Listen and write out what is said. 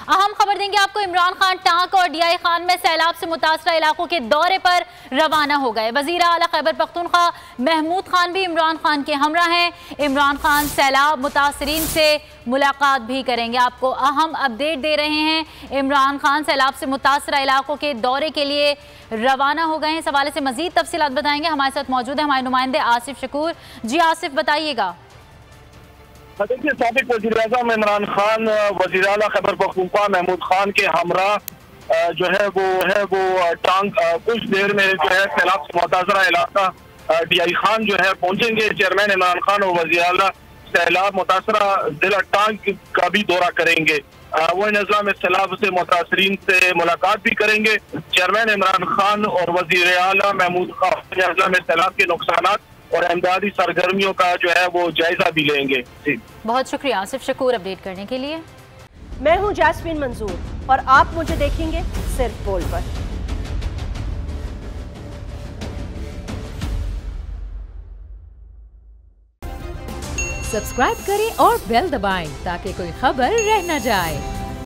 अहम खबर देंगे आपको। इमरान खान टांक और डीआई खान में सैलाब से मुतासरा इलाकों के दौरे पर रवाना हो गए। वजीर आला खैबर पख्तूनख्वा महमूद खान भी इमरान खान के हमरा हैं। इमरान खान सैलाब मुतासरीन से मुलाकात भी करेंगे। आपको अहम अपडेट दे रहे हैं। इमरान खान सैलाब से मुतासरा इलाकों के दौरे के लिए रवाना हो गए हैं। इस हवाले से मजीद तफसीलात बताएंगे। हमारे साथ मौजूद है हमारे नुमाइंदे आसिफ शकूर। जी आसिफ, बताइएगा। देखिए, साबिक वज़ीर-ए-आज़म इमरान खान वज़ीर आला खैबर पख्तूनख्वा महमूद खान के हमरा जो है वो टांग कुछ देर में जो है सैलाब से मुतासरा इलाका डीआई खान जो है पहुंचेंगे। चेयरमैन इमरान खान और वज़ीर आला सैलाब मुतासरा जिला टांग का भी दौरा करेंगे। वो इन अज़ला में सैलाब से मुतासरीन से मुलाकात भी करेंगे। चेयरमैन इमरान खान और वज़ीर आला महमूद खान इन अज़ला में सैलाब के नुकसानात और इमदादी सरगर्मियों का जो है वो जायजा भी लेंगे। जी, बहुत शुक्रिया आसिफ शकूर अपडेट करने के लिए। मैं हूं जैस्मिन मंजूर और आप मुझे देखेंगे सिर्फ बोल पर। सब्सक्राइब करें और बेल दबाएं ताकि कोई खबर रह न जाए।